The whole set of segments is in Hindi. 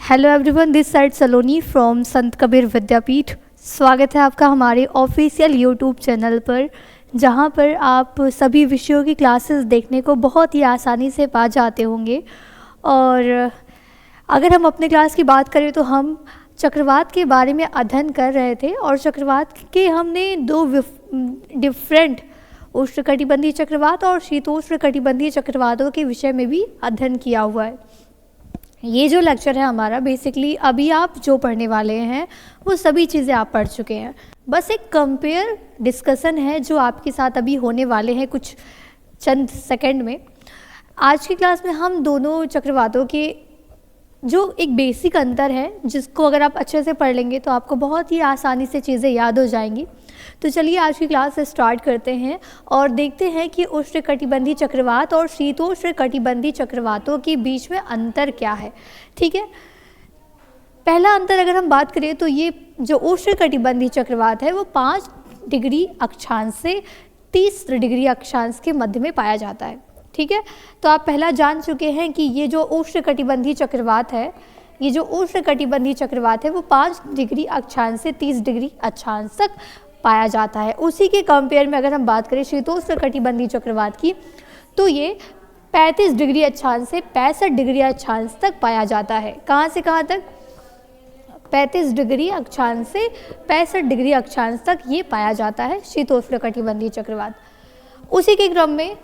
Hello everyone, this side Saloni from संत कबीर विद्यापीठ। स्वागत है आपका हमारे ऑफिशियल यूट्यूब चैनल पर, जहां पर आप सभी विषयों की क्लासेस देखने को बहुत ही आसानी से पा जाते होंगे। और अगर हम अपने क्लास की बात करें तो हम चक्रवात के बारे में अध्ययन कर रहे थे और चक्रवात के हमने दो डिफरेंट उष्णकटिबंधीय चक्रवात और शीतोष्णकटिबंधीय चक्रवातों के विषय में भी अध्ययन किया हुआ है। ये जो लेक्चर है हमारा, बेसिकली अभी आप जो पढ़ने वाले हैं वो सभी चीज़ें आप पढ़ चुके हैं। बस एक कंपेयर डिस्कशन है जो आपके साथ अभी होने वाले हैं कुछ चंद सेकंड में। आज की क्लास में हम दोनों चक्रवातों के जो एक बेसिक अंतर है, जिसको अगर आप अच्छे से पढ़ लेंगे तो आपको बहुत ही आसानी से चीज़ें याद हो जाएंगी। तो चलिए आज की क्लास स्टार्ट करते हैं और देखते हैं कि उष्णकटिबंधीय चक्रवात और शीतोष्णकटिबंधीय चक्रवातों के बीच में अंतर क्या है। ठीक है, पहला अंतर अगर हम बात करें तो ये जो उष्णकटिबंधीय चक्रवात है वो 5 डिग्री अक्षांश से 30 डिग्री अक्षांश के मध्य में पाया जाता है। ठीक है, तो आप पहला जान चुके हैं कि ये जो उष्णकटिबंधीय चक्रवात है, ये जो उष्णकटिबंधीय चक्रवात है वो 5 डिग्री अक्षांश से 30 डिग्री अक्षांश तक पाया जाता है। उसी के कंपेयर में अगर हम बात करें शीतोष्णकटिबंधीय चक्रवात की, तो ये 35 डिग्री अक्षांश से 65 डिग्री अक्षांश तक पाया जाता है। कहाँ से कहाँ तक? 35 डिग्री अक्षांश से 65 डिग्री अक्षांश तक ये पाया जाता है शीतोष्णकटिबंधीय चक्रवात। उसी के क्रम में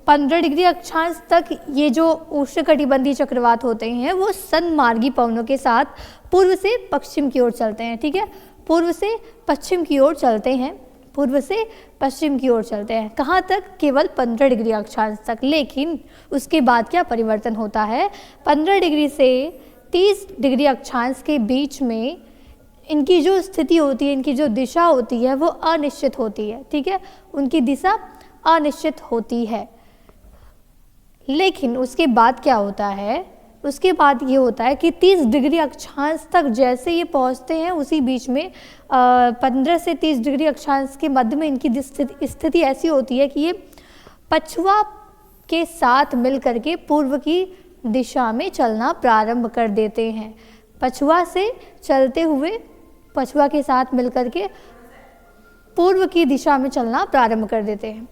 15 डिग्री अक्षांश तक ये जो उष्णकटिबंधीय चक्रवात होते हैं वो सन्मार्गी पवनों के साथ पूर्व से पश्चिम की ओर चलते हैं। ठीक है, पूर्व से पश्चिम की ओर चलते हैं, पूर्व से पश्चिम की ओर चलते हैं। कहाँ तक? केवल 15 डिग्री अक्षांश तक। लेकिन उसके बाद क्या परिवर्तन होता है? 15 डिग्री से 30 डिग्री अक्षांश के बीच में इनकी जो स्थिति होती है, इनकी जो दिशा होती है वो अनिश्चित होती है। ठीक है, उनकी दिशा अनिश्चित होती है। लेकिन उसके बाद क्या होता है? उसके बाद ये होता है कि 30 डिग्री अक्षांश तक जैसे ये पहुंचते हैं, उसी बीच में 15 से 30 डिग्री अक्षांश के मध्य में इनकी स्थिति ऐसी होती है कि ये पछुआ के साथ मिल करके पूर्व की दिशा में चलना प्रारंभ कर देते हैं। पछुआ से चलते हुए पछुआ के साथ मिल करके पूर्व की दिशा में चलना प्रारंभ कर देते हैं।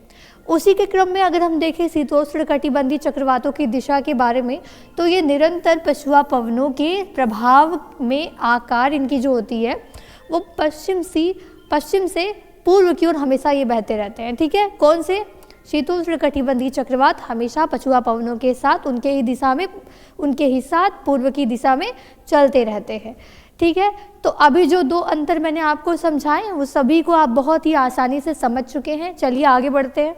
उसी के क्रम में अगर हम देखें शीतोष्णकटिबंधीय चक्रवातों की दिशा के बारे में, तो ये निरंतर पछुआ पवनों के प्रभाव में आकार इनकी जो होती है वो पश्चिम से पूर्व की ओर हमेशा ये बहते रहते हैं। ठीक है, कौन से? शीतोष्णकटिबंधीय चक्रवात हमेशा पछुआ पवनों के साथ उनके ही साथ पूर्व की दिशा में चलते रहते हैं। ठीक है, तो अभी जो दो अंतर मैंने आपको समझाए वो सभी को आप बहुत ही आसानी से समझ चुके हैं। चलिए आगे बढ़ते हैं।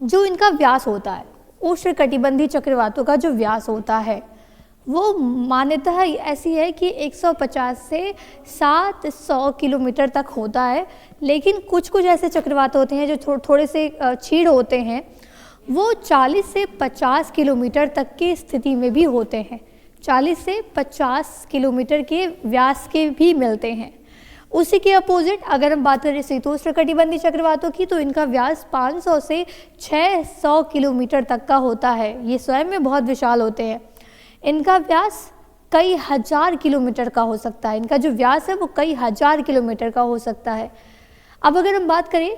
जो इनका व्यास होता है, उष्णकटिबंधीय चक्रवातों का जो व्यास होता है वो मान्यता ऐसी है कि 150 से 700 किलोमीटर तक होता है। लेकिन कुछ ऐसे चक्रवात होते हैं जो थोड़े से क्षीण होते हैं, वो 40 से 50 किलोमीटर तक की स्थिति में भी होते हैं। 40 से 50 किलोमीटर के व्यास के भी मिलते हैं। उसी के अपोजिट अगर हम बात करें शीतोष्णकटिबंधीय चक्रवातों की, तो इनका व्यास 500 से 600 किलोमीटर तक का होता है। ये स्वयं में बहुत विशाल होते हैं। इनका व्यास कई हजार किलोमीटर का हो सकता है। इनका जो व्यास है वो कई हजार किलोमीटर का हो सकता है। अब अगर हम बात करें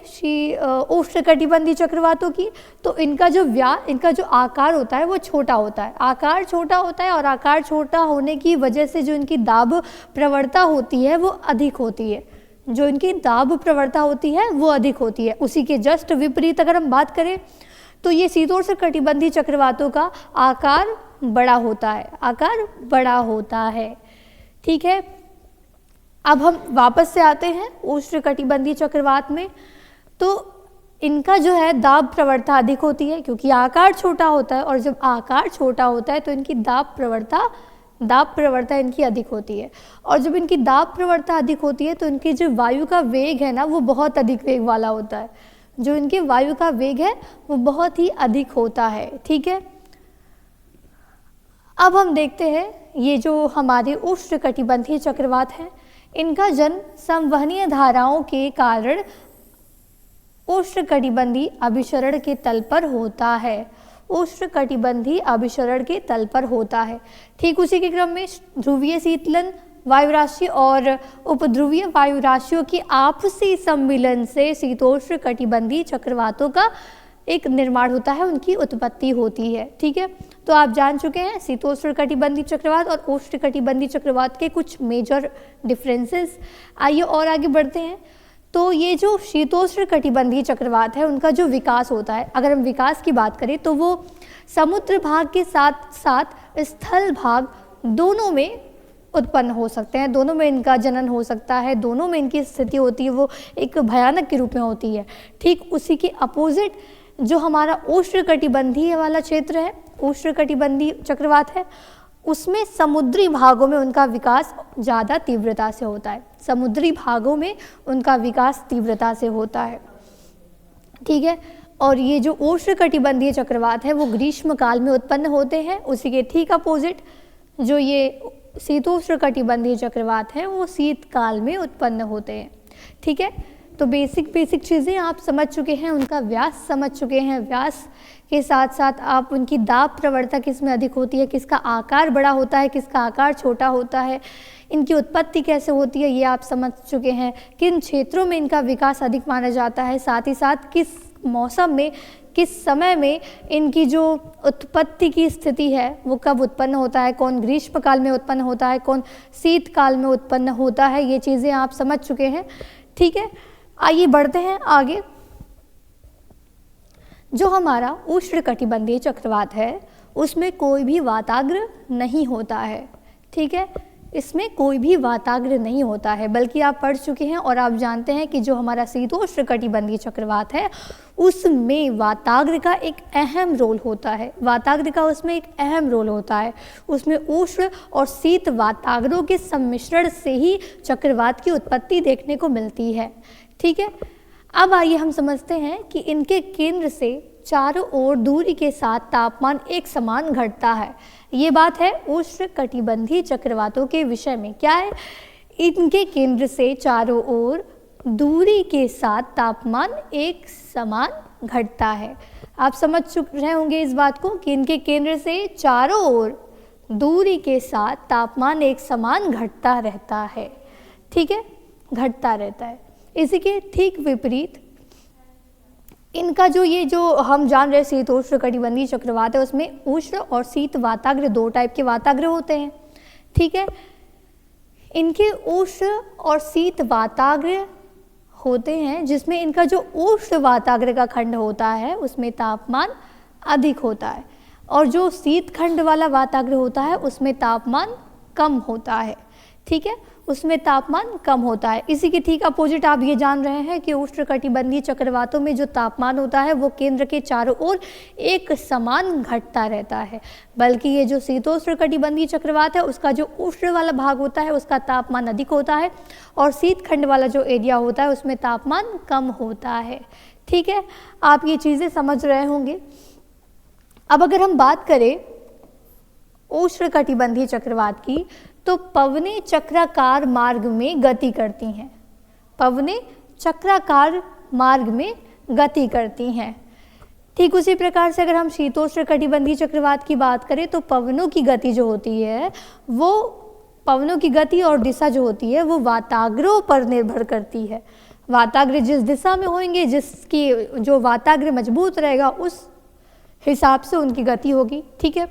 उष्णकटिबंधीय चक्रवातों की, तो इनका जो आकार होता है वो छोटा होता है। आकार छोटा होता है और आकार छोटा होने की वजह से जो इनकी दाब प्रवणता होती है वो अधिक होती है। जो इनकी दाब प्रवणता होती है वो अधिक होती है। उसी के जस्ट विपरीत अगर हम बात करें तो ये शीतोष्णकटिबंधीय चक्रवातों का आकार बड़ा होता है। आकार बड़ा होता है। ठीक है, अब हम वापस से आते हैं उष्णकटिबंधीय चक्रवात में। तो इनका जो है दाब प्रवणता अधिक होती है क्योंकि आकार छोटा होता है, और जब आकार छोटा होता है तो इनकी दाब प्रवणता इनकी अधिक होती है। और जब इनकी दाब प्रवणता अधिक होती है तो इनकी जो वायु का वेग है ना, वो बहुत अधिक वेग वाला होता है। जो इनके वायु का वेग है वो बहुत ही अधिक होता है। ठीक है, अब हम देखते हैं ये जो हमारे उष्णकटिबंधीय चक्रवात हैं, इनका जन्म संवहनीय धाराओं के कारण उष्णकटिबंधीय अभिसरण के तल पर होता है। उष्णकटिबंधीय अभिसरण के तल पर होता है। ठीक उसी के क्रम में ध्रुवीय शीतलन वायुराशि और उपध्रुवीय वायुराशियों की आपसी सम्मिलन से शीतोष्ण कटिबंधीय चक्रवातों का एक निर्माण होता है, उनकी उत्पत्ति होती है। ठीक है, तो आप जान चुके हैं शीतोष्ण कटिबंधीय चक्रवात और उष्ण कटिबंधीय चक्रवात के कुछ मेजर डिफरेंसेस। आइए और आगे बढ़ते हैं। तो ये जो शीतोष्ण कटिबंधीय चक्रवात है उनका जो विकास होता है, अगर हम विकास की बात करें तो वो समुद्र भाग के साथ साथ स्थल भाग दोनों में उत्पन्न हो सकते हैं, दोनों में इनका जनन हो सकता है, दोनों में इनकी स्थिति होती है वो एक भयानक के रूप में होती है। ठीक उसी के अपोजिट जो हमारा उष्णकटिबंधीय वाला क्षेत्र है, उष्णकटिबंधीय चक्रवात है, उसमें समुद्री भागों में उनका विकास ज़्यादा तीव्रता से होता है, समुद्री भागों में उनका विकास तीव्रता से होता है। ठीक है, और ये जो उष्णकटिबंधीय चक्रवात है वो ग्रीष्म काल में उत्पन्न होते हैं। उसी के ठीक अपोजिट जो ये शीतोष्ण कटिबंधीय चक्रवात है वो शीतकाल में उत्पन्न होते हैं। ठीक है, तो बेसिक चीज़ें आप समझ चुके हैं, उनका व्यास समझ चुके हैं, व्यास के साथ साथ आप उनकी दाब प्रवणता किसमें अधिक होती है, किसका आकार बड़ा होता है, किसका आकार छोटा होता है, इनकी उत्पत्ति कैसे होती है ये आप समझ चुके हैं, किन क्षेत्रों में इनका विकास अधिक माना जाता है, साथ ही साथ किस मौसम में किस समय में इनकी जो उत्पत्ति की स्थिति है वो कब उत्पन्न होता है, कौन ग्रीष्म काल में उत्पन्न होता है, कौन शीतकाल में उत्पन्न होता है, ये चीज़ें आप समझ चुके हैं। ठीक है, आइए बढ़ते हैं आगे। जो हमारा उष्णकटिबंधीय चक्रवात है उसमें कोई भी वाताग्र नहीं होता है। ठीक है, इसमें कोई भी वाताग्र नहीं होता है, बल्कि आप पढ़ चुके हैं और आप जानते हैं कि जो हमारा शीतोष्णकटिबंधीय चक्रवात है उसमें वाताग्र का एक अहम रोल होता है, वाताग्र का उसमें एक अहम रोल होता है। उसमें उष्ण और शीत वाताग्रों के सम्मिश्रण से ही चक्रवात की उत्पत्ति देखने को मिलती है। ठीक है, अब आइए हम समझते हैं कि इनके केंद्र से चारों ओर दूरी के साथ तापमान एक समान घटता है। ये बात है उष्णकटिबंधीय चक्रवातों के विषय में। क्या है, इनके केंद्र से चारों ओर दूरी के साथ तापमान एक समान घटता है। आप समझ चुके रहे होंगे इस बात को कि इनके केंद्र से चारों ओर दूरी के साथ तापमान एक समान घटता रहता है। ठीक है, घटता रहता है। इसी के ठीक विपरीत इनका जो हम जान रहे शीतोष्णकटिबंधीय चक्रवात है उसमें उष्ण और शीत वाताग्र दो टाइप के वाताग्र होते हैं। ठीक है, इनके उष्ण और शीत वाताग्र होते हैं जिसमें इनका जो उष्ण वाताग्र का खंड होता है उसमें तापमान अधिक होता है और जो शीत खंड वाला वाताग्र होता है उसमें तापमान कम होता है। ठीक है, उसमें तापमान कम होता है। इसी के ठीक अपोजिट आप ये जान रहे हैं कि उष्णकटिबंधीय चक्रवातों में जो तापमान होता है वो केंद्र के चारों ओर एक समान घटता रहता है, बल्कि ये जो शीतोष्णकटिबंधीय चक्रवात है उसका जो उष्ण वाला भाग होता है उसका तापमान अधिक होता है और शीत खंड वाला जो एरिया होता है उसमें तापमान कम होता है। ठीक है, आप ये चीज़ें समझ रहे होंगे। अब अगर हम बात करें उष्णकटिबंधीय चक्रवात की तो पवनें चक्राकार मार्ग में गति करती हैं, पवनें चक्राकार मार्ग में गति करती हैं। ठीक उसी प्रकार से अगर हम शीतोष्णकटिबंधीय चक्रवात की बात करें तो पवनों की गति जो होती है वो पवनों की गति और दिशा जो होती है वो वाताग्रों पर निर्भर करती है। वाताग्र जिस दिशा में होंगे, जिसकी जो वाताग्र मजबूत रहेगा उस हिसाब से उनकी गति होगी। ठीक है,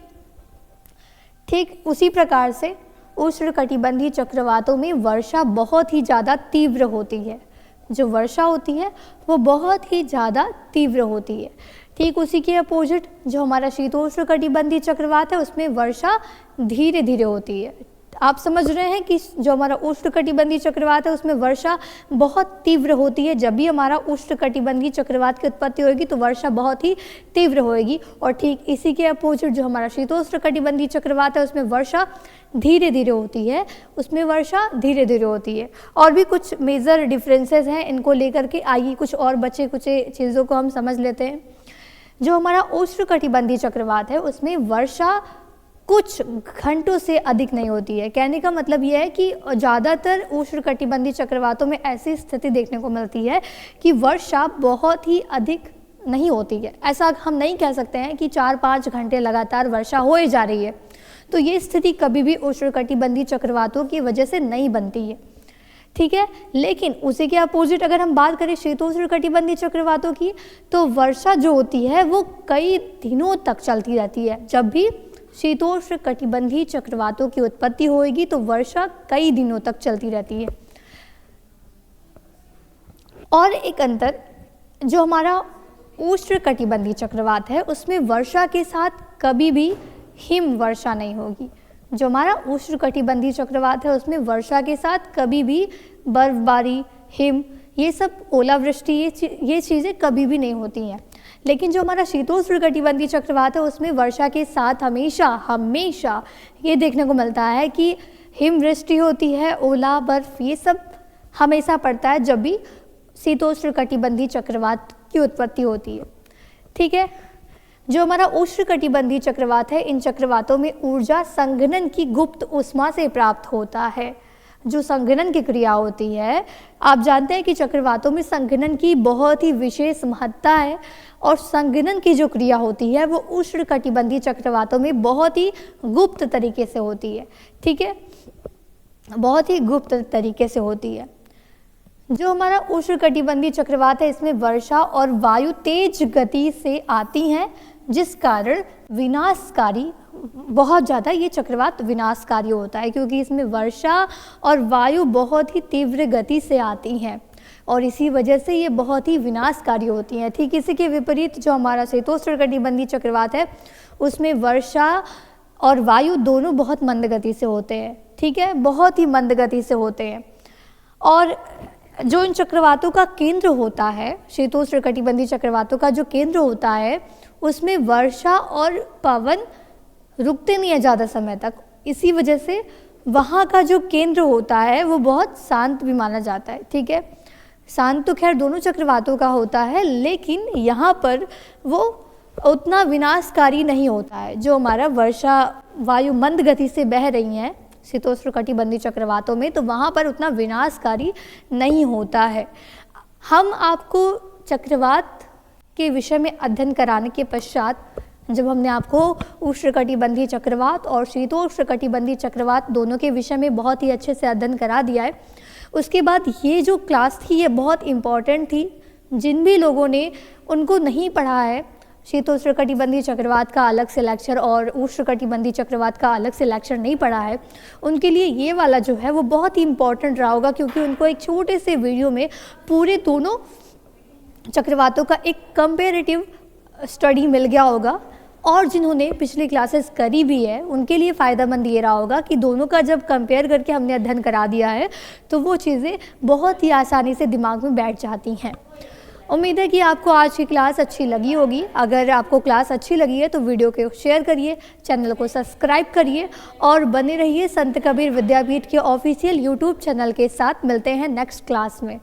ठीक उसी प्रकार से उष्णकटिबंधीय चक्रवातों में वर्षा बहुत ही ज़्यादा तीव्र होती है, जो वर्षा होती है वो बहुत ही ज़्यादा तीव्र होती है। ठीक उसी के अपोजिट जो हमारा शीतोष्णकटिबंधीय चक्रवात है उसमें वर्षा धीरे धीरे होती है। आप समझ रहे हैं कि जो हमारा उष्णकटिबंधीय चक्रवात है उसमें वर्षा बहुत तीव्र होती है। जब भी हमारा उष्णकटिबंधीय चक्रवात की उत्पत्ति होगी तो वर्षा बहुत ही तीव्र होगी, और ठीक इसी के अपोजिट जो हमारा शीतोष्णकटिबंधीय चक्रवात है उसमें वर्षा धीरे धीरे होती है, उसमें वर्षा धीरे धीरे होती है। और भी कुछ मेजर डिफरेंसेस हैं इनको लेकर के, आइए कुछ और बचे कुछ चीज़ों को हम समझ लेते हैं। जो हमारा उष्णकटिबंधीय चक्रवात है उसमें वर्षा कुछ घंटों से अधिक नहीं होती है। कहने का मतलब यह है कि ज़्यादातर उष्णकटिबंधीय चक्रवातों में ऐसी स्थिति देखने को मिलती है कि वर्षा बहुत ही अधिक नहीं होती है। ऐसा हम नहीं कह सकते हैं कि 4-5 घंटे लगातार वर्षा हो ही जा रही है। तो ये स्थिति कभी भी उष्णकटिबंधीय चक्रवातों की वजह से नहीं बनती है, ठीक है। लेकिन उसी के अपोजिट अगर हम बात करें शीतोष्णकटिबंधीय चक्रवातों की, तो वर्षा जो होती है वो कई दिनों तक चलती रहती है। जब भी शीतोष्णकटिबंधीय चक्रवातों की उत्पत्ति होगी तो वर्षा कई दिनों तक चलती रहती है। और एक अंतर, जो हमारा उष्णकटिबंधीय चक्रवात है उसमें वर्षा के साथ कभी भी हिम वर्षा नहीं होगी। जो हमारा उष्णकटिबंधीय चक्रवात है उसमें वर्षा के साथ कभी भी बर्फबारी, हिम, ये सब ओलावृष्टि, ये चीज़ें कभी भी नहीं होती हैं। लेकिन जो हमारा शीतोष्णकटिबंधीय चक्रवात है उसमें वर्षा के साथ हमेशा ये देखने को मिलता है कि हिमवृष्टि होती है, ओला, बर्फ, ये सब हमेशा पड़ता है जब भी शीतोष्णकटिबंधीय चक्रवात की उत्पत्ति होती है, ठीक है। जो हमारा उष्णकटिबंधीय चक्रवात है, इन चक्रवातों में ऊर्जा संघनन की गुप्त ऊष्मा से प्राप्त होता है। जो संघनन की क्रिया होती है, आप जानते हैं कि चक्रवातों में संघनन की बहुत ही विशेष महत्ता है, और संघनन की जो क्रिया होती है वो उष्णकटिबंधीय चक्रवातों में बहुत ही गुप्त तरीके से होती है, ठीक है, बहुत ही गुप्त तरीके से होती है। जो हमारा उष्णकटिबंधीय चक्रवात है इसमें वर्षा और वायु तेज गति से आती हैं, जिस कारण विनाशकारी, बहुत ज़्यादा ये चक्रवात विनाशकारी होता है, क्योंकि इसमें वर्षा और वायु बहुत ही तीव्र गति से आती हैं और इसी वजह से ये बहुत ही विनाशकारी होती हैं। ठीक इसी के विपरीत जो हमारा शीतोष्णकटिबंधीय चक्रवात है उसमें वर्षा और वायु दोनों बहुत मंद गति से होते हैं, ठीक है, बहुत ही मंद गति से होते हैं। और जो इन चक्रवातों का केंद्र होता है, शीतोष्णकटिबंधीय चक्रवातों का जो केंद्र होता है उसमें वर्षा और पवन रुकते नहीं है ज़्यादा समय तक, इसी वजह से वहाँ का जो केंद्र होता है वो बहुत शांत भी माना जाता है, ठीक है। शांत तो खैर दोनों चक्रवातों का होता है, लेकिन यहाँ पर वो उतना विनाशकारी नहीं होता है। जो हमारा वर्षा वायु मंद गति से बह रही हैं शीतोष्णकटिबंधीय चक्रवातों में, तो वहाँ पर उतना विनाशकारी नहीं होता है। हम आपको चक्रवात के विषय में अध्ययन कराने के पश्चात, जब हमने आपको उष्णकटिबंधीय चक्रवात और शीतोष्णकटिबंधीय चक्रवात दोनों के विषय में बहुत ही अच्छे से अध्ययन करा दिया है, उसके बाद ये जो क्लास थी ये बहुत इम्पॉर्टेंट थी। जिन भी लोगों ने उनको नहीं पढ़ा है, शीतोष्णकटिबंधीय चक्रवात का अलग से लेक्चर और उष्णकटिबंधीय चक्रवात का अलग से लेक्चर नहीं पढ़ा है, उनके लिए ये वाला जो है वो बहुत ही इम्पॉर्टेंट रहा होगा, क्योंकि उनको एक छोटे से वीडियो में पूरे दोनों चक्रवातों का एक कंपेरेटिव स्टडी मिल गया होगा। और जिन्होंने पिछली क्लासेस करी भी है उनके लिए फ़ायदेमंद ये रहा होगा कि दोनों का जब कंपेयर करके हमने अध्ययन करा दिया है तो वो चीज़ें बहुत ही आसानी से दिमाग में बैठ जाती हैं। उम्मीद है कि आपको आज की क्लास अच्छी लगी होगी। अगर आपको क्लास अच्छी लगी है तो वीडियो को शेयर करिए, चैनल को सब्सक्राइब करिए और बने रहिए संत कबीर विद्यापीठ के ऑफिशियल यूट्यूब चैनल के साथ। मिलते हैं नेक्स्ट क्लास में।